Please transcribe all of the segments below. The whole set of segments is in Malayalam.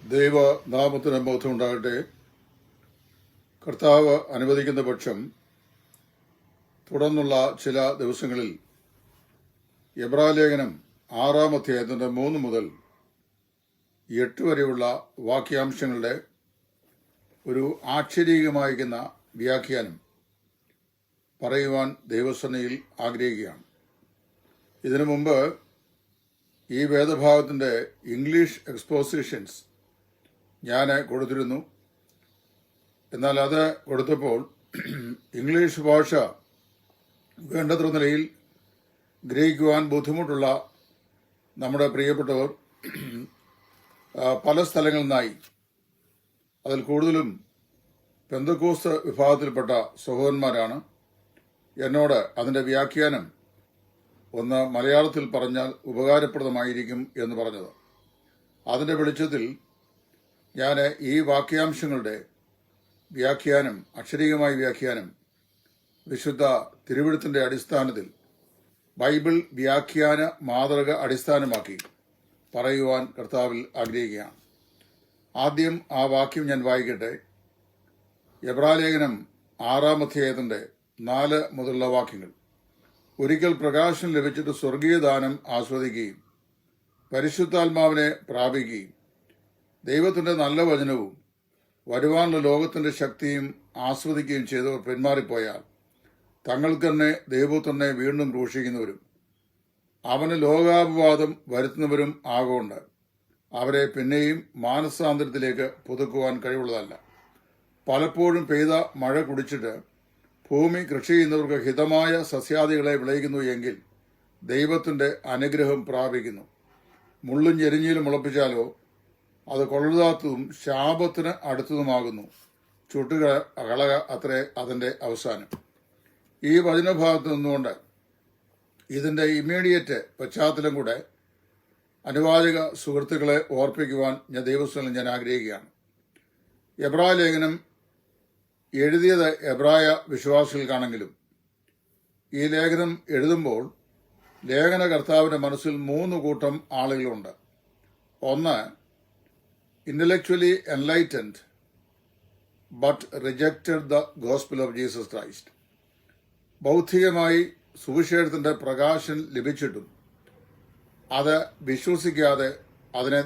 ദൈവനാമത്തിന് ബോധമുണ്ടാകട്ടെ. കർത്താവ് അനുവദിക്കുന്ന പക്ഷം തുടർന്നുള്ള ചില ദിവസങ്ങളിൽ എബ്രായലേഖനം 6-ാം അധ്യായത്തിന്റെ 3 മുതൽ 8 വരെയുള്ള വാക്യാംശങ്ങളുടെ ഒരു ആക്ഷരീകമായിരിക്കുന്ന വ്യാഖ്യാനം പറയുവാൻ ദൈവസന്നിധിയിൽ ആഗ്രഹിക്കുകയാണ്. ഇതിനു മുമ്പ് ഈ വേദഭാഗത്തിന്റെ ഇംഗ്ലീഷ് എക്സ്പോസിഷൻസ് ഞാൻ കൊടുത്തിരുന്നു. എന്നാൽ അത് കൊടുത്തപ്പോൾ ഇംഗ്ലീഷ് ഭാഷ വേണ്ടത്ര നിലയിൽ ഗ്രഹിക്കുവാൻ ബുദ്ധിമുട്ടുള്ള നമ്മുടെ പ്രിയപ്പെട്ടവർ പല സ്ഥലങ്ങളിൽ നിന്നായി, അതിൽ കൂടുതലും പെന്തക്കോസ്ത് വിഭാഗത്തിൽപ്പെട്ട സഹോദരന്മാരാണ് എന്നോട് അതിന്റെ വ്യാഖ്യാനം ഒന്ന് മലയാളത്തിൽ പറഞ്ഞാൽ ഉപകാരപ്രദമായിരിക്കും എന്ന് പറഞ്ഞത്. അതിന്റെ വെളിച്ചത്തിൽ ഞാൻ ഈ വാക്യാംശങ്ങളുടെ വ്യാഖ്യാനം, അക്ഷരീകമായ വ്യാഖ്യാനം, വിശുദ്ധ തിരുവെഴുത്തിന്റെ അടിസ്ഥാനത്തിൽ ബൈബിൾ വ്യാഖ്യാന മാതൃക അടിസ്ഥാനമാക്കി പറയുവാൻ കർത്താവിൽ ആഗ്രഹിക്കുകയാണ്. ആദ്യം ആ വാക്യം ഞാൻ വായിക്കട്ടെ. എബ്രായലേഖനം 6-ാം അധ്യായത്തിന്റെ 4 മുതലുള്ള വാക്യങ്ങൾ. ഒരിക്കൽ പ്രകാശം ലഭിച്ചിട്ട് സ്വർഗീയദാനം ആസ്വദിക്കുകയും പരിശുദ്ധാത്മാവിനെ പ്രാപിക്കുകയും ദൈവത്തിന്റെ നല്ല വചനവും വരുവാനുള്ള ലോകത്തിന്റെ ശക്തിയും ആസ്വദിക്കുകയും ചെയ്തവർ പിന്മാറിപ്പോയാൽ തങ്ങൾക്ക് തന്നെ ദൈവത്തിനെ വീണ്ടും ക്രൂശിക്കുന്നവരും അവന് ലോകാപവാദം വരുത്തുന്നവരും ആകൊണ്ട് അവരെ പിന്നെയും മാനസാന്തരത്തിലേക്ക് പുതുക്കുവാൻ കഴിവുള്ളതല്ല. പലപ്പോഴും പെയ്ത മഴ കുടിച്ചിട്ട് ഭൂമി കൃഷി ചെയ്യുന്നവർക്ക് ഹിതമായ സസ്യാദികളെ വിളയിക്കുന്നു എങ്കിൽ ദൈവത്തിന്റെ അനുഗ്രഹം പ്രാപിക്കുന്നു. മുള്ളും ഞെരിഞ്ഞിലും മുളപ്പിച്ചാലോ അത് കൊള്ളരുതാത്തതും ശാപത്തിന് അടുത്തതുമാകുന്നു. ചുട്ടുകളക അത്രേ അതിന്റെ അവസാനം. ഈ വചനഭാഗത്ത് നിന്നുകൊണ്ട് ഇതിന്റെ ഇമ്മീഡിയറ്റ് പശ്ചാത്തലം കൂടെ അനുവാചക സുഹൃത്തുക്കളെ ഓർപ്പിക്കുവാൻ ഞാൻ ആഗ്രഹിക്കുകയാണ്. എബ്രായ ലേഖനം എഴുതിയത് എബ്രായ വിശ്വാസികൾക്കാണെങ്കിലും ഈ ലേഖനം എഴുതുമ്പോൾ ലേഖനകർത്താവിന്റെ മനസ്സിൽ 3 കൂട്ടം ആളുകളുണ്ട്. ഒന്ന്, intellectually enlightened but rejected the gospel of Jesus Christ. ബൗദ്ധികമായി സുവിശേഷത്തിന്റെ പ്രകാശം ലഭിച്ചിട്ടും അത് വിശ്വസിക്കാതെ അതിനെ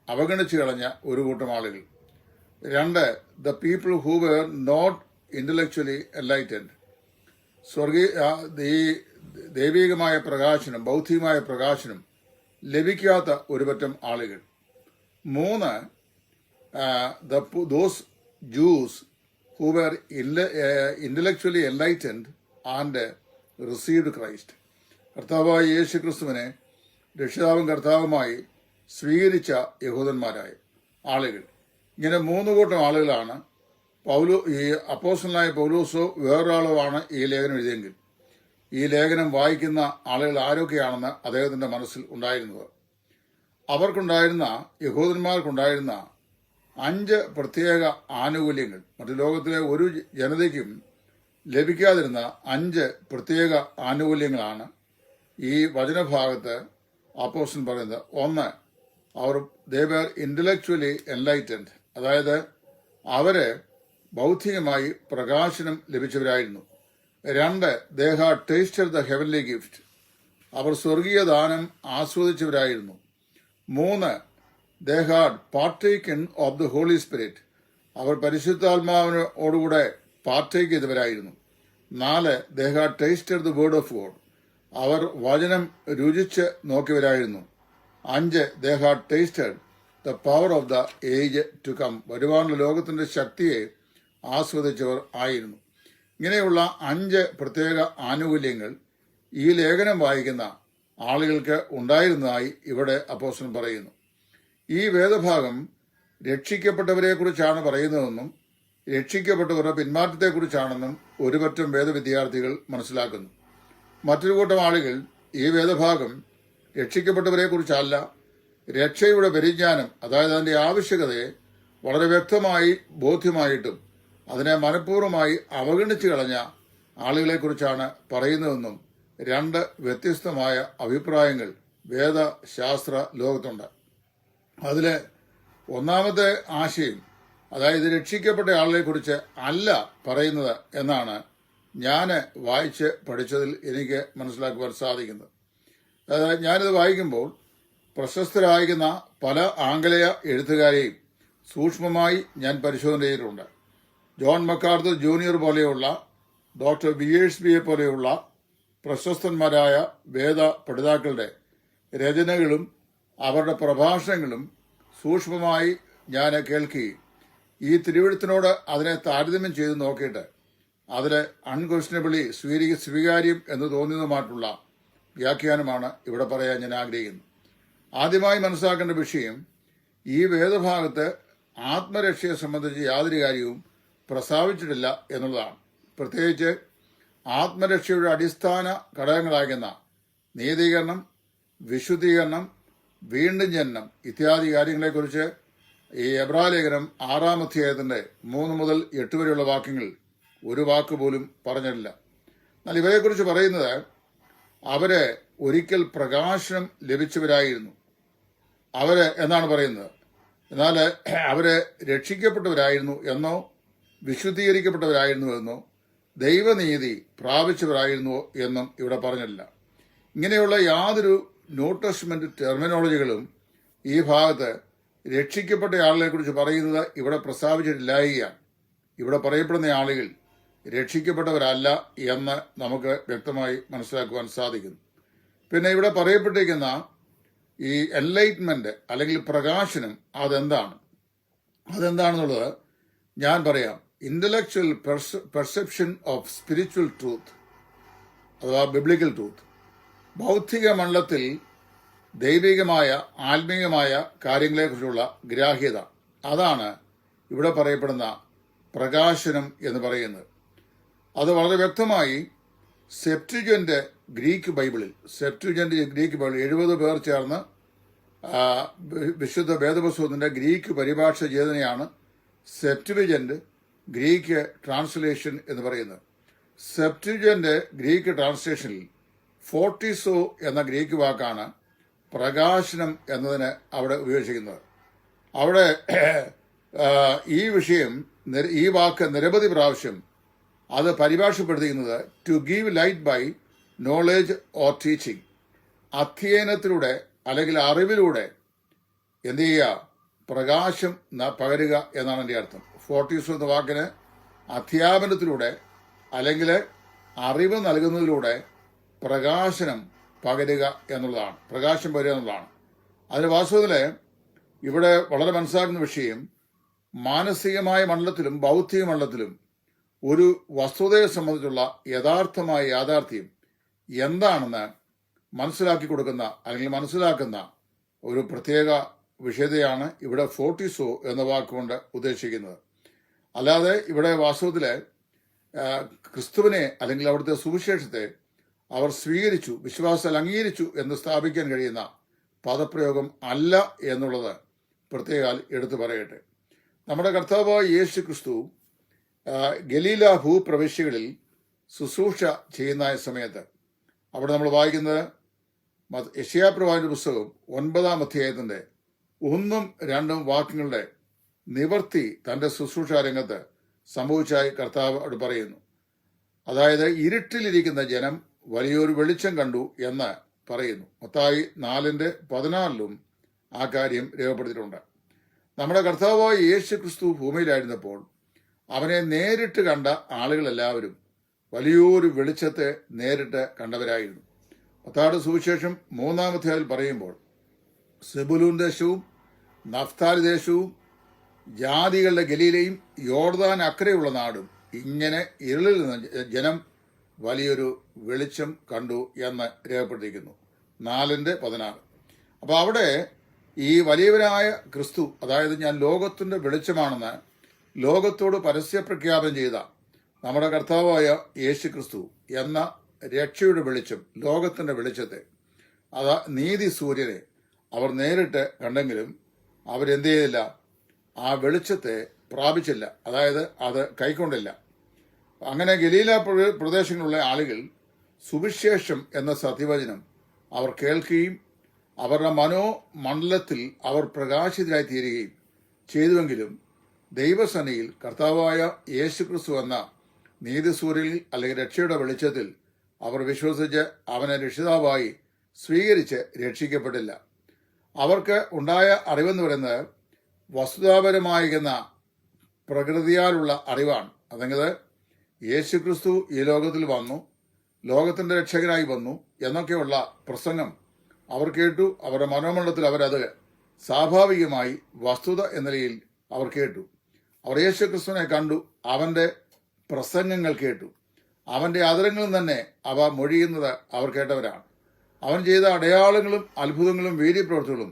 അവഗണിച്ചു കളഞ്ഞ ഒരു കൂട്ടം ആളുകൾ. 2, the people who were not intellectually enlightened. ദൈവികമായ പ്രകാശനം, ബൗദ്ധികമായ പ്രകാശനം ലഭിക്കാത്ത ഒരുപറ്റം ആളുകൾ. 3, those Jews who were intellectually enlightened and received Christ. കർത്താവായ യേശു ക്രിസ്തുവിനെ രക്ഷിതാവും കർത്താവുമായി സ്വീകരിച്ച യഹൂദന്മാരായ ആളുകൾ. ഇങ്ങനെ 3 കൂട്ടം ആളുകളാണ്. ഈ അപ്പോസ്തലനായ പൗലോസോ വേറൊരാളോ ആണ് ഈ ലേഖനം എഴുതിയെങ്കിൽ ഈ ലേഖനം വായിക്കുന്ന ആളുകൾ ആരൊക്കെയാണെന്ന് അദ്ദേഹത്തിന്റെ മനസ്സിൽ ഉണ്ടായിരുന്നത്. അവർക്കുണ്ടായിരുന്ന, യഹൂദന്മാർക്കുണ്ടായിരുന്ന 5 പ്രത്യേക ആനുകൂല്യങ്ങൾ മറ്റു ലോകത്തിലെ ഒരു ജനതയ്ക്കും ലഭിക്കാതിരുന്ന 5 പ്രത്യേക ആനുകൂല്യങ്ങളാണ് ഈ വചനഭാഗത്ത് അപ്പോസ്തലൻ പറയുന്നത്. 1, അവർ ദേ വേർ ഇന്റലക്ച്വലി എൻലൈറ്റൻഡ്, അതായത് അവര് ബൗദ്ധികമായി പ്രകാശനം ലഭിച്ചവരായിരുന്നു. 2, they had tasted the heavenly gift, അവർ സ്വർഗീയ ദാനം ആസ്വദിച്ചവരായിരുന്നു. 3, they had partaken of the Holy Spirit, അവർ പരിശുദ്ധാത്മാവിനോടുകൂടെ പാർട്ടേക്ക് ചെയ്തവരായിരുന്നു. 4, they had tasted the word of God, അവർ വചനം രുചിച്ച് നോക്കിയവരായിരുന്നു. 5, they had tasted the power of the age to come, വരുവാനുള്ള ലോകത്തിന്റെ ശക്തിയെ ആസ്വദിച്ചവർ ആയിരുന്നു. ഇങ്ങനെയുള്ള 5 പ്രത്യേക ആനുകൂല്യങ്ങൾ ഈ ലേഖനം വായിക്കുന്ന ആളുകൾക്ക് ഉണ്ടായിരുന്നതായി ഇവിടെ അപ്പോസ്തലൻ പറയുന്നു. ഈ വേദഭാഗം രക്ഷിക്കപ്പെട്ടവരെ കുറിച്ചാണ് പറയുന്നതെന്നും രക്ഷിക്കപ്പെട്ടവരുടെ പിന്മാറ്റത്തെക്കുറിച്ചാണെന്നും ഒരുപറ്റം വേദവിദ്യാർത്ഥികൾ മനസ്സിലാക്കുന്നു. മറ്റൊരു കൂട്ടം ആളുകൾ ഈ വേദഭാഗം രക്ഷിക്കപ്പെട്ടവരെ കുറിച്ചല്ല, രക്ഷയുടെ പരിജ്ഞാനം, അതായത് അതിന്റെ ആവശ്യകതയെ വളരെ വ്യക്തമായി ബോധ്യമായിട്ടും അതിനെ മനഃപൂർവ്വമായി അവഗണിച്ചു കളഞ്ഞ ആളുകളെക്കുറിച്ചാണ് പറയുന്നതെന്നും 2 വ്യത്യസ്തമായ അഭിപ്രായങ്ങൾ വേദശാസ്ത്ര ലോകത്തുണ്ട്. അതില് ഒന്നാമത്തെ ആശയം, അതായത് രക്ഷിക്കപ്പെട്ട ആളിനെ കുറിച്ച് അല്ല പറയുന്നത് എന്നാണ് ഞാൻ വായിച്ച് പഠിച്ചതിൽ എനിക്ക് മനസ്സിലാക്കുവാൻ സാധിക്കുന്നത്. അതായത് ഞാനിത് വായിക്കുമ്പോൾ പ്രശസ്തരായിരിക്കുന്ന പല ആംഗലേയ എഴുത്തുകാരെയും സൂക്ഷ്മമായി ഞാൻ പരിശോധന ചെയ്തിട്ടുണ്ട്. ജോൺ മക്കാർത്തർ ജൂനിയർ പോലെയുള്ള, ഡോക്ടർ ബിയേഴ്സ്ബിയെ പോലെയുള്ള പ്രശസ്തന്മാരായ വേദ പഠിതാക്കളുടെ രചനകളും അവരുടെ പ്രഭാഷണങ്ങളും സൂക്ഷ്മമായി ഞാൻ കേൾക്കുകയും ഈ തിരുവെഴുത്തിനോട് അതിനെ താരതമ്യം ചെയ്ത് നോക്കിയിട്ട് അതിൽ അൺക്വസ്റ്റനബിളി സ്വീകാര്യം എന്ന് തോന്നുന്നതുമായിട്ടുള്ള വ്യാഖ്യാനമാണ് ഇവിടെ പറയാൻ ഞാൻ ആഗ്രഹിക്കുന്നത്. ആദ്യമായി മനസ്സിലാക്കേണ്ട വിഷയം, ഈ വേദഭാഗത്ത് ആത്മരക്ഷയെ സംബന്ധിച്ച് യാതൊരു കാര്യവും പ്രസ്താവിച്ചിട്ടില്ല എന്നുള്ളതാണ്. പ്രത്യേകിച്ച് ആത്മരക്ഷയുടെ അടിസ്ഥാന ഘടകങ്ങളാകുന്ന നീതീകരണം, വിശുദ്ധീകരണം, വീണ്ടും ജനനം ഇത്യാദി കാര്യങ്ങളെക്കുറിച്ച് ഈ എബ്രായലേഖനം 6-ാം അധ്യായത്തിന്റെ 3 മുതൽ 8 വരെയുള്ള വാക്യങ്ങൾ ഒരു വാക്ക് പോലും പറഞ്ഞിട്ടില്ല. എന്നാൽ ഇവരെക്കുറിച്ച് പറയുന്നത് അവര് ഒരിക്കൽ പ്രകാശനം ലഭിച്ചവരായിരുന്നു, അവര് എന്നാണ് പറയുന്നത്. എന്നാൽ അവര് രക്ഷിക്കപ്പെട്ടവരായിരുന്നു എന്നോ വിശുദ്ധീകരിക്കപ്പെട്ടവരായിരുന്നു എന്നോ ദൈവനീതി പ്രാപിച്ചവരായിരുന്നു എന്നും ഇവിടെ പറഞ്ഞില്ല. ഇങ്ങനെയുള്ള യാതൊരു ന്യൂ ടെസ്റ്റ്മെന്റ് ടെർമിനോളജികളും ഈ ഭാഗത്ത് രക്ഷിക്കപ്പെട്ട ആളുകളെ കുറിച്ച് പറയുന്നത് ഇവിടെ പ്രസ്താവിച്ചിട്ടില്ലായികയാണ്. ഇവിടെ പറയപ്പെടുന്ന ആളുകൾ രക്ഷിക്കപ്പെട്ടവരല്ല എന്ന് നമുക്ക് വ്യക്തമായി മനസ്സിലാക്കുവാൻ സാധിക്കുന്നു. പിന്നെ ഇവിടെ പറയപ്പെട്ടിരിക്കുന്ന ഈ എൻലൈറ്റ്മെന്റ് അല്ലെങ്കിൽ പ്രകാശനം അതെന്താണെന്നുള്ളത് ഞാൻ പറയാം. Intellectual perception of spiritual truth അഥവാ ബിബ്ലിക്കൽ ട്രൂത്ത്, ബൗദ്ധിക മണ്ഡലത്തിൽ ദൈവികമായ ആത്മീയമായ കാര്യങ്ങളെക്കുറിച്ചുള്ള ഗ്രാഹ്യത, അതാണ് ഇവിടെ പറയപ്പെടുന്ന പ്രകാശനം എന്ന് പറയുന്നത്. അത് വളരെ വ്യക്തമായി സെപ്റ്റുജന്റ് ഗ്രീക്ക് ബൈബിളിൽ 70 പേർ ചേർന്ന് വിശുദ്ധ വേദപുസ്തകത്തിന്റെ ഗ്രീക്ക് പരിഭാഷ ചെയ്തതിനെയാണ് സെപ്റ്റുജന്റ് ഗ്രീക്ക് ട്രാൻസ്ലേഷൻ എന്ന് പറയുന്നത്. സെപ്റ്റുജന്റ് ഗ്രീക്ക് ട്രാൻസ്ലേഷനിൽ ഫോർട്ടിസോ എന്ന ഗ്രീക്ക് വാക്കാണ് പ്രകാശനം എന്നതിന് അവിടെ ഉപയോഗിച്ചിരിക്കുന്നത്. അവിടെ ഈ വാക്ക് നിരവധി പ്രാവശ്യം അത് പരിഭാഷപ്പെടുത്തിയിരിക്കുന്നത് to give light by knowledge or teaching, അധ്യയനത്തിലൂടെ അല്ലെങ്കിൽ അറിവിലൂടെ എന്ത് ചെയ്യുക, പ്രകാശം പകരുക എന്നാണ് എൻ്റെ അർത്ഥം. ഫോർട്ടീസോ എന്ന വാക്കിന് അധ്യാപനത്തിലൂടെ അല്ലെങ്കിൽ അറിവ് നൽകുന്നതിലൂടെ പ്രകാശനം പകരുക എന്നുള്ളതാണ്, പ്രകാശം പകരുക എന്നുള്ളതാണ്. അതിന് വാസ്തവത്തിൽ ഇവിടെ വളരെ മനസ്സിലാക്കുന്ന വിഷയം, മാനസികമായ മണ്ഡലത്തിലും ബൗദ്ധിക മണ്ഡലത്തിലും ഒരു വസ്തുതയെ സംബന്ധിച്ചുള്ള യഥാർത്ഥമായ യാഥാർത്ഥ്യം എന്താണെന്ന് മനസ്സിലാക്കി കൊടുക്കുന്ന അല്ലെങ്കിൽ മനസ്സിലാക്കുന്ന ഒരു പ്രത്യേക വിഷയതയാണ് ഇവിടെ ഫോർട്ടിസോ എന്ന വാക്കുകൊണ്ട് ഉദ്ദേശിക്കുന്നത്. അല്ലാതെ ഇവിടെ വാസ്തവത്തില് ക്രിസ്തുവിനെ അല്ലെങ്കിൽ അവിടുത്തെ സുവിശേഷത്തെ അവർ സ്വീകരിച്ചു, വിശ്വാസത്തിൽ അംഗീകരിച്ചു എന്ന് സ്ഥാപിക്കാൻ കഴിയുന്ന പദപ്രയോഗം അല്ല എന്നുള്ളത് പ്രത്യേകം എടുത്തു പറയട്ടെ. നമ്മുടെ കർത്താവായ യേശു ക്രിസ്തു ഗലീല ഭൂപ്രവിശ്യകളിൽ ശുശ്രൂഷ ചെയ്യുന്ന സമയത്ത് അവിടെ നമ്മൾ വായിക്കുന്നത് യെശയ്യാപ്രവാചകന്റെ പുസ്തകം 9-ാം അധ്യായത്തിന്റെ 1-2 വാക്യങ്ങളുടെ നിവർത്തി തന്റെ ശുശ്രൂഷ രംഗത്ത് സംഭവിച്ചായി കർത്താവ് അവിടെ പറയുന്നു. അതായത് ഇരുട്ടിലിരിക്കുന്ന ജനം വലിയൊരു വെളിച്ചം കണ്ടു എന്ന് പറയുന്നു. മത്തായി 4:14 ആ കാര്യം രേഖപ്പെടുത്തിയിട്ടുണ്ട്. നമ്മുടെ കർത്താവായ യേശു ക്രിസ്തു ഭൂമിയിലായിരുന്നപ്പോൾ അവനെ നേരിട്ട് കണ്ട ആളുകളെല്ലാവരും വലിയൊരു വെളിച്ചത്തെ നേരിട്ട് കണ്ടവരായിരുന്നു. മത്തായിയുടെ സുവിശേഷം 3-ാം അധ്യായത്തിൽ പറയുമ്പോൾ സെബുലൂൻ ദേശവും നഫ്താലി ദേശവും ജാതികളുടെ ഗലീലയും യോർദാൻ അക്കരെയുള്ള നാടും ഇങ്ങനെ ഇരുളിൽ നിന്ന് ജനം വലിയൊരു വെളിച്ചം കണ്ടു എന്ന് രേഖപ്പെടുത്തിയിരിക്കുന്നു. 4:16. അപ്പോൾ അവിടെ ഈ വലിയവനായ ക്രിസ്തു, അതായത് ഞാൻ ലോകത്തിന്റെ വെളിച്ചമാണെന്ന് ലോകത്തോട് പരസ്യ പ്രഖ്യാപനം ചെയ്ത നമ്മുടെ കർത്താവായ യേശു ക്രിസ്തു എന്ന രക്ഷയുടെ വെളിച്ചം, ലോകത്തിന്റെ വെളിച്ചത്തെ, നീതി സൂര്യനെ അവർ നേരിട്ട് കണ്ടെങ്കിലും അവരെന്ത് ചെയ്തില്ല, ആ വെളിച്ചത്തെ പ്രാപിച്ചില്ല, അതായത് അത് കൈക്കൊണ്ടില്ല. അങ്ങനെ ഗലീല പ്രദേശങ്ങളിലുള്ള ആളുകൾ സുവിശേഷം എന്ന സത്യവചനം അവർ കേൾക്കുകയും അവരുടെ മനോമണ്ഡലത്തിൽ അവർ പ്രകാശിതരായി തീരുകയും ചെയ്തുവെങ്കിലും ദൈവസന്നിധിയിൽ കർത്താവായ യേശുക്രിസ്തു എന്ന നീതിസൂര്യനിൽ അല്ലെങ്കിൽ രക്ഷയുടെ വെളിച്ചത്തിൽ അവർ വിശ്വസിച്ച് അവനെ രക്ഷിതാവായി സ്വീകരിച്ച് രക്ഷിക്കപ്പെട്ടില്ല. അവർക്ക് ഉണ്ടായ അറിവെന്ന് പറയുന്നത് വസ്തുതാപരമായിരിക്കുന്ന പ്രകൃതിയാലുള്ള അറിവാണ്. അതായത് യേശുക്രിസ്തു ഈ ലോകത്തിൽ വന്നു, ലോകത്തിൻ്റെ രക്ഷകനായി വന്നു എന്നൊക്കെയുള്ള പ്രസംഗം അവർ കേട്ടു. അവരുടെ മനോമണ്ഡലത്തിൽ അവരത് സ്വാഭാവികമായി വസ്തുത എന്ന നിലയിൽ അവർ കേട്ടു. അവർ യേശുക്രിസ്തുവിനെ കണ്ടു, അവൻ്റെ പ്രസംഗങ്ങൾ കേട്ടു, അവൻ്റെ അതരങ്ങളിൽ തന്നെ അവ മൊഴിയുന്നത് അവർ കേട്ടവരാണ്. അവൻ ചെയ്ത അടയാളങ്ങളും അത്ഭുതങ്ങളും വീര്യപ്രവൃത്തികളും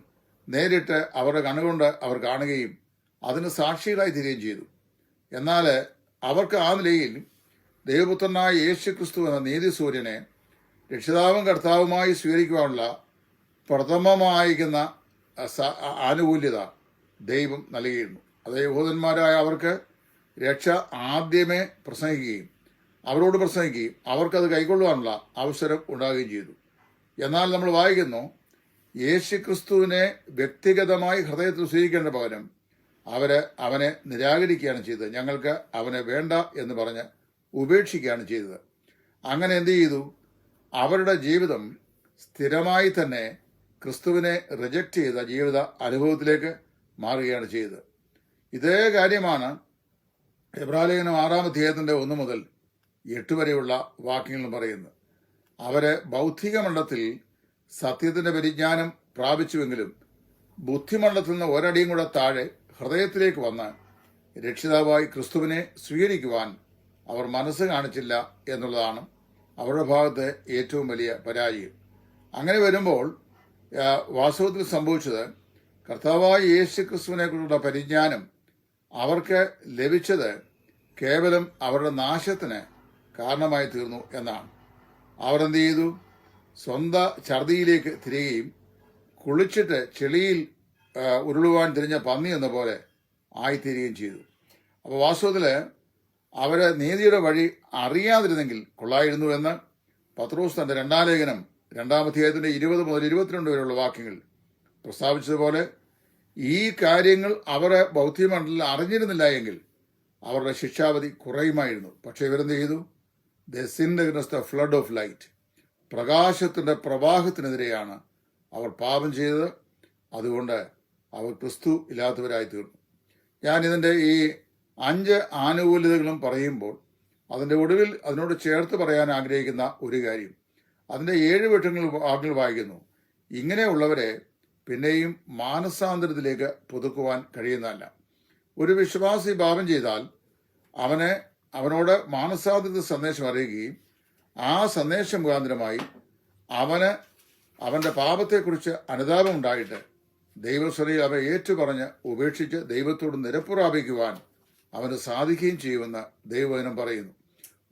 നേരിട്ട് അവരുടെ കണ്ണുകൊണ്ട് അവർ കാണുകയും അതിന് സാക്ഷികളായി തീരുകയും ചെയ്തു. എന്നാൽ അവർക്ക് ആ നിലയിൽ ദൈവപുത്രനായ യേശുക്രിസ്തു എന്ന നീതിസൂര്യനെ രക്ഷിതാവും കർത്താവുമായി സ്വീകരിക്കുവാനുള്ള പ്രഥമമായിരിക്കുന്ന ആനുകൂല്യത ദൈവം നൽകിയിരുന്നു. അത് യഹൂദന്മാരായ അവർക്ക് രക്ഷ ആദ്യമേ പ്രസംഗിക്കുകയും അവരോട് പ്രസംഗിക്കുകയും അവർക്കത് കൈക്കൊള്ളുവാനുള്ള അവസരം ഉണ്ടാകുകയും ചെയ്തു. എന്നാൽ നമ്മൾ വായിക്കുന്നു, യേശുക്രിസ്തുവിനെ വ്യക്തിഗതമായി ഹൃദയത്തിൽ സ്വീകരിക്കേണ്ട പകരം അവനെ നിരാകരിക്കുകയാണ് ചെയ്തത്. ഞങ്ങൾക്ക് അവനെ വേണ്ട എന്ന് പറഞ്ഞ് ഉപേക്ഷിക്കുകയാണ് ചെയ്തത്. അങ്ങനെ എന്ത് ചെയ്തു? അവരുടെ ജീവിതം സ്ഥിരമായി തന്നെ ക്രിസ്തുവിനെ റിജക്റ്റ് ചെയ്ത ജീവിത അനുഭവത്തിലേക്ക് മാറുകയാണ് ചെയ്തത്. ഇതേ കാര്യമാണ് എബ്രായലേഖനം 6-ാം അധ്യായത്തിൻ്റെ 1 മുതൽ 8 വരെയുള്ള വാക്യങ്ങളും പറയുന്നത്. അവര് ഭൗതിക മണ്ഡലത്തിൽ സത്യത്തിന്റെ പരിജ്ഞാനം പ്രാപിച്ചുവെങ്കിലും ബുദ്ധിമണ്ഡലത്തിൽ നിന്ന് ഒരടിയും കൂടെ താഴെ ഹൃദയത്തിലേക്ക് വന്ന് രക്ഷിതാവായി ക്രിസ്തുവിനെ സ്വീകരിക്കുവാൻ അവർ മനസ്സ് കാണിച്ചില്ല എന്നുള്ളതാണ് അവരുടെ ഭാഗത്തെ ഏറ്റവും വലിയ പരാജയം. അങ്ങനെ വരുമ്പോൾ വാസ്തവത്തിൽ സംഭവിച്ചത്, കർത്താവായ യേശു ക്രിസ്തുവിനെ കുറിച്ചുള്ള പരിജ്ഞാനം അവർക്ക് ലഭിച്ചത് കേവലം അവരുടെ നാശത്തിന് കാരണമായി തീർന്നു എന്നാണ്. അവർ എന്ത് ചെയ്തു? സ്വന്തം ഛർദിയിലേക്ക് തിരികെയും കുളിച്ചിട്ട് ചെളിയിൽ ഉരുളുവാൻ തിരിഞ്ഞ പന്നി എന്ന പോലെ ആയിത്തീരുകയും ചെയ്തു. അപ്പോൾ വാസ്തവത്തിൽ അവരെ നീതിയുടെ വഴി അറിയാതിരുന്നെങ്കിൽ കൊള്ളായിരുന്നു എന്ന് പത്രോസ് തന്റെ 2-ാം ലേഖനം 2-ാം അധ്യായത്തിന്റെ 20 മുതൽ 22 വരെയുള്ള വാക്യങ്ങൾ പ്രസ്താവിച്ചതുപോലെ ഈ കാര്യങ്ങൾ അവരെ ബൗദ്ധികമണ്ഡലത്തിൽ അറിഞ്ഞിരുന്നില്ല എങ്കിൽ അവരുടെ ശിക്ഷാവധി കുറയുമായിരുന്നു. പക്ഷെ ഇവരെന്ത് ചെയ്തു? The sinned against the flood of light, പ്രകാശത്തിന്റെ പ്രവാഹത്തിനെതിരെയാണ് അവർ പാപം ചെയ്തത്. അതുകൊണ്ട് അവർ ക്രിസ്തു ഇല്ലാത്തവരായി തീർന്നു. ഞാൻ ഇതിൻ്റെ ഈ 5 ആനുകൂല്യതകളും പറയുമ്പോൾ അതിൻ്റെ ഒടുവിൽ അതിനോട് ചേർത്ത് പറയാൻ ആഗ്രഹിക്കുന്ന ഒരു കാര്യം, അതിൻ്റെ 7 വാക്യങ്ങൾ വായിക്കുന്നു. ഇങ്ങനെയുള്ളവരെ പിന്നെയും മാനസാന്തരത്തിലേക്ക് പുതുക്കുവാൻ കഴിയുന്നതല്ല. ഒരു വിശ്വാസി പാപം ചെയ്താൽ അവനോട് മാനസാന്തരത്തെ സന്ദേശം അറിയുകയും ആ സന്ദേശം മുഖാന്തരമായി അവന്റെ പാപത്തെക്കുറിച്ച് അനുതാപം ഉണ്ടായിട്ട് ദൈവസ്വരയിൽ അവ ഏറ്റുപറഞ്ഞ് ഉപേക്ഷിച്ച് ദൈവത്തോട് നിരപ്പ് പ്രാപിക്കുവാൻ അവന് സാധിക്കുകയും ചെയ്യുമെന്ന് ദൈവവചനം പറയുന്നു.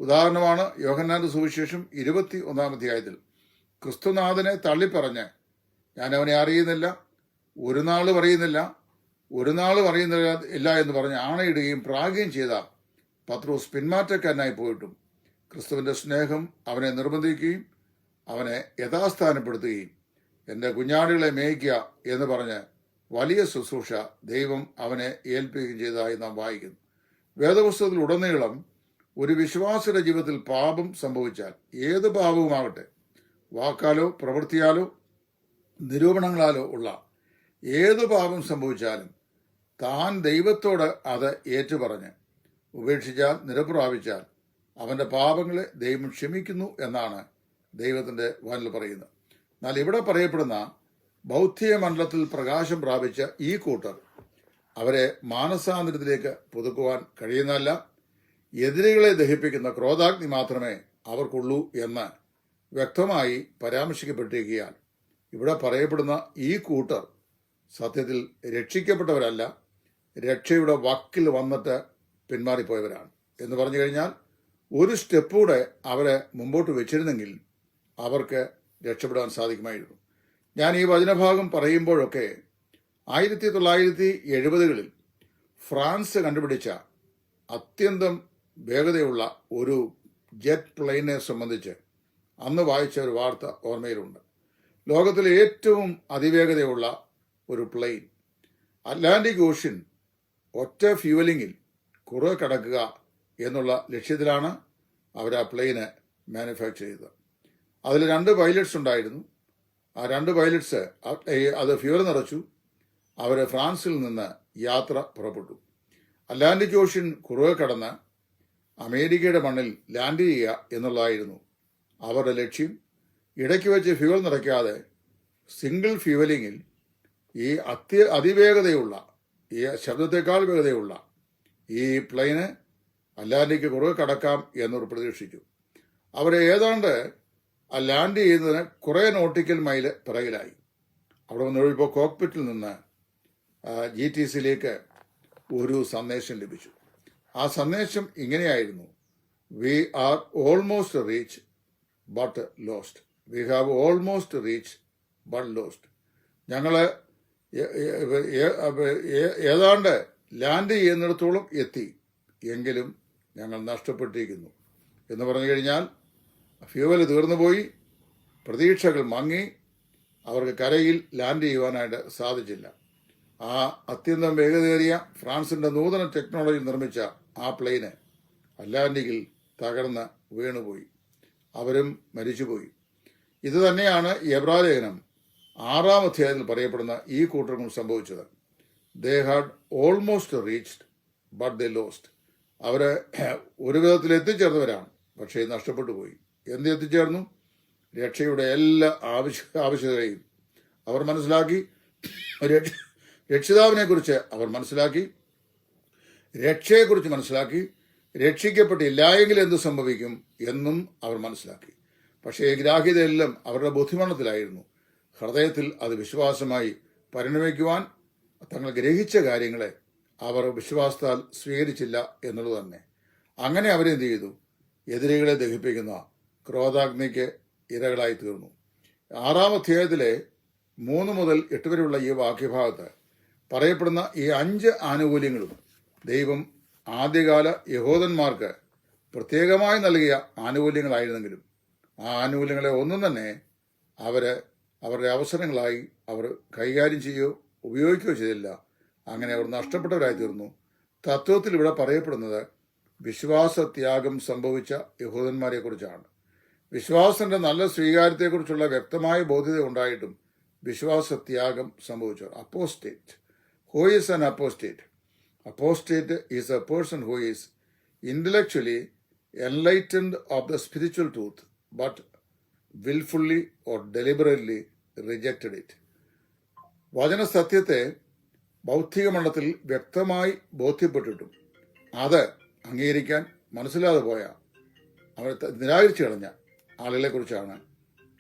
ഉദാഹരണമാണ് യോഹന്നാന്റെ സുവിശേഷം 21-ാം അധ്യായത്തിൽ ക്രിസ്തുനാഥനെ തള്ളിപ്പറഞ്ഞ് ഞാൻ അവനെ അറിയുന്നില്ല, ഒരു നാൾ പറയുന്നില്ല ഇല്ല എന്ന് പറഞ്ഞ് ആണയിടുകയും പ്രാകുകയും ചെയ്ത പത്രോസ് പിന്മാറ്റക്കാരനായി പോയിട്ടും ക്രിസ്തുവിന്റെ സ്നേഹം അവനെ നിർബന്ധിക്കുകയും അവനെ യഥാസ്ഥാനപ്പെടുത്തുകയും എൻ്റെ കുഞ്ഞാടുകളെ മേയ്ക്കുക എന്ന് പറഞ്ഞ് വലിയ ശുശ്രൂഷ ദൈവം അവനെ ഏൽപ്പിക്കുകയും ചെയ്തതായി നാം വായിക്കുന്നു. വേദപുസ്തകത്തിൽ ഉടനീളം ഒരു വിശ്വാസിയുടെ ജീവിതത്തിൽ പാപം സംഭവിച്ചാൽ, ഏത് പാപവുമാകട്ടെ, വാക്കാലോ പ്രവൃത്തിയാലോ നിരൂപണങ്ങളാലോ ഉള്ള ഏത് പാപം സംഭവിച്ചാലും താൻ ദൈവത്തോട് അത് ഏറ്റുപറഞ്ഞ് ഉപേക്ഷിച്ചാൽ, നിരപ്രാപിച്ചാൽ അവൻ്റെ പാപങ്ങളെ ദൈവം ക്ഷമിക്കുന്നു എന്നാണ് ദൈവത്തിൻ്റെ വചനത്തിൽ പറയുന്നത്. എന്നാൽ ഇവിടെ പറയപ്പെടുന്ന ബൗദ്ധിക മണ്ഡലത്തിൽ പ്രകാശം പ്രാപിച്ച ഈ കൂട്ടർ അവരെ മാനസാന്തരത്തിലേക്ക് പുതുക്കുവാൻ കഴിയുന്നതല്ല. എതിരികളെ ദഹിപ്പിക്കുന്ന ക്രോധാഗ്നി മാത്രമേ അവർക്കുള്ളൂ എന്ന് വ്യക്തമായി പരാമർശിക്കപ്പെട്ടിരിക്കുകയാൽ ഇവിടെ പറയപ്പെടുന്ന ഈ കൂട്ടർ സത്യത്തിൽ രക്ഷിക്കപ്പെട്ടവരല്ല, രക്ഷയുടെ വക്കിൽ വന്നിട്ട് പിന്മാറിപ്പോയവരാണ്. എന്ന് പറഞ്ഞു കഴിഞ്ഞാൽ ഒരു സ്റ്റെപ്പൂടെ അവരെ മുമ്പോട്ട് വെച്ചിരുന്നെങ്കിൽ അവർക്ക് രക്ഷപ്പെടാൻ സാധിക്കുമായിരുന്നു. ഞാൻ ഈ വചനഭാഗം പറയുമ്പോഴൊക്കെ 1970-കളിൽ ഫ്രാൻസ് കണ്ടുപിടിച്ച അത്യന്തം വേഗതയുള്ള ഒരു ജെറ്റ് പ്ലെയിനെ സംബന്ധിച്ച് അന്ന് വായിച്ച ഒരു വാർത്ത ഓർമ്മയിലുണ്ട്. ലോകത്തിലെ ഏറ്റവും അതിവേഗതയുള്ള ഒരു പ്ലെയിൻ അറ്റ്ലാന്റിക് ഓഷ്യൻ ഒറ്റ ഫ്യൂവലിങ്ങിൽ കുറവ് കടക്കുക എന്നുള്ള ലക്ഷ്യത്തിലാണ് അവർ ആ പ്ലെയിന് മാനുഫാക്ചർ ചെയ്തത്. അതിൽ 2 പൈലറ്റ്സ് ഉണ്ടായിരുന്നു. ആ 2 പൈലറ്റ്സ് അത് ഫ്യൂവൽ നിറച്ചു. അവർ ഫ്രാൻസിൽ നിന്ന് യാത്ര പുറപ്പെട്ടു. അറ്റ്ലാന്റിക് ഓഷ്യൻ കുറുകെ കടന്ന് അമേരിക്കയുടെ മണ്ണിൽ ലാൻഡ് ചെയ്യുക എന്നുള്ളതായിരുന്നു അവരുടെ ലക്ഷ്യം. ഇടയ്ക്ക് വെച്ച് ഫ്യൂവൽ നിറയ്ക്കാതെ സിംഗിൾ ഫ്യൂവലിങ്ങിൽ ഈ അതിവേഗതയുള്ള, ഈ ശബ്ദത്തെക്കാൾ വേഗതയുള്ള ഈ പ്ലെയിന് അറ്റ്ലാന്റിക് കുറുകെ കടക്കാം എന്നവർ പ്രതീക്ഷിച്ചു. അവരെ ഏതാണ്ട് ലാൻഡ് ചെയ്യുന്നതിന് കുറേ നോട്ടിക്കൽ മൈല് പിറകിലായി. അവിടെ വന്നൊഴിപ്പോൾ കോക്പിറ്റിൽ നിന്ന് GTCയിലേക്ക് ഒരു സന്ദേശം ലഭിച്ചു. ആ സന്ദേശം ഇങ്ങനെയായിരുന്നു: we are almost reach but lost. We have almost reach but lost. ഞങ്ങൾ ഏതാണ്ട് ലാൻഡ് ചെയ്യുന്നിടത്തോളം എത്തി, എങ്കിലും ഞങ്ങൾ നഷ്ടപ്പെട്ടിരിക്കുന്നു എന്ന് പറഞ്ഞു കഴിഞ്ഞാൽ ഫ്യൂവൽ തീർന്നുപോയി, പ്രതീക്ഷകൾ മങ്ങി, അവർക്ക് കരയിൽ ലാൻഡ് ചെയ്യുവാനായിട്ട് സാധിച്ചില്ല. ആ അത്യന്തം വേഗതയേറിയ ഫ്രാൻസിന്റെ നൂതന ടെക്നോളജി നിർമ്മിച്ച ആ പ്ലെയിന് അറ്റ്ലാന്റിക്കിൽ തകർന്ന് വീണുപോയി. അവരും മരിച്ചുപോയി. ഇത് തന്നെയാണ് എബ്രായലേഖനം 6-ാം അധ്യായത്തിൽ പറയപ്പെടുന്ന ഈ കൂട്ടർക്കും സംഭവിച്ചത്. They had almost reached but they lost. അവര് ഒരു വിധത്തിൽ എത്തിച്ചേർന്നവരാണ്, പക്ഷേ നഷ്ടപ്പെട്ടു പോയി. എന്ത് എത്തിച്ചേർന്നു? രക്ഷയുടെ എല്ലാ ആവശ്യകതയും അവർ മനസ്സിലാക്കി. രക്ഷിതാവിനെ കുറിച്ച് അവർ മനസ്സിലാക്കി, രക്ഷയെക്കുറിച്ച് മനസ്സിലാക്കി. രക്ഷിക്കപ്പെട്ടില്ല എങ്കിൽ എന്ത് സംഭവിക്കും എന്നും അവർ മനസ്സിലാക്കി. പക്ഷേ ഗ്രാഹ്യതയെല്ലാം അവരുടെ ബുദ്ധിമണ്ഡലത്തിലായിരുന്നു. ഹൃദയത്തിൽ അത് വിശ്വാസമായി പരിണമിക്കുവാൻ തങ്ങൾ ഗ്രഹിച്ച കാര്യങ്ങളെ അവർ വിശ്വാസത്താൽ സ്വീകരിച്ചില്ല എന്നുള്ളത് തന്നെ. അങ്ങനെ അവരെന്ത് ചെയ്തു? എതിരികളെ ദഹിപ്പിക്കുന്ന ക്രോധാഗ്നിക്ക് ഇരകളായി തീർന്നു. 6-ാം അധ്യായത്തിലെ 3 മുതൽ 8 വരെയുള്ള ഈ വാക്യഭാഗത്ത് പറയപ്പെടുന്ന ഈ 5 ആനുകൂല്യങ്ങളും ദൈവം ആദ്യകാല യഹൂദന്മാർക്ക് പ്രത്യേകമായി നൽകിയ ആനുകൂല്യങ്ങളായിരുന്നെങ്കിലും ആ ആനുകൂല്യങ്ങളെ ഒന്നും തന്നെ അവരുടെ അവസരങ്ങളായി അവർ കൈകാര്യം ചെയ്യുകയോ ഉപയോഗിക്കുകയോ ചെയ്തില്ല. അങ്ങനെ അവർ നഷ്ടപ്പെട്ടവരായി തീർന്നു. തത്വത്തിൽ ഇവിടെ പറയപ്പെടുന്നത് വിശ്വാസത്യാഗം സംഭവിച്ച യഹൂദന്മാരെ കുറിച്ചാണ്. വിശ്വാസത്തിന്റെ നല്ല സ്വീകാര്യത്തെക്കുറിച്ചുള്ള വ്യക്തമായ ബോധ്യത ഉണ്ടായിട്ടും വിശ്വാസത്യാഗം സംഭവിച്ചവർ. Apostate. Who is an apostate? Apostate is a person who is intellectually enlightened of the spiritual truth but willfully or deliberately rejected it. വചനസത്യത്തെ ബൗദ്ധിക മണ്ഡലത്തിൽ വ്യക്തമായി ബോധ്യപ്പെട്ടിട്ടും അത് അംഗീകരിക്കാൻ മനസ്സിലാതെ പോയ, അവരെ നിരാകരിച്ചു കളഞ്ഞ ആളുകളെ കുറിച്ചാണ്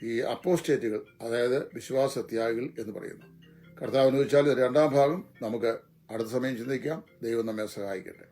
ഈ അപ്പോസ്റ്റേറ്റുകൾ, അതായത് വിശ്വാസത്യാഗികൾ എന്ന് പറയുന്നത്. കർത്താവിന് ചോദിച്ചാൽ 2-ാം ഭാഗം നമുക്ക് അടുത്ത സമയം ചിന്തിക്കാം. ദൈവം നമ്മെ സഹായിക്കട്ടെ.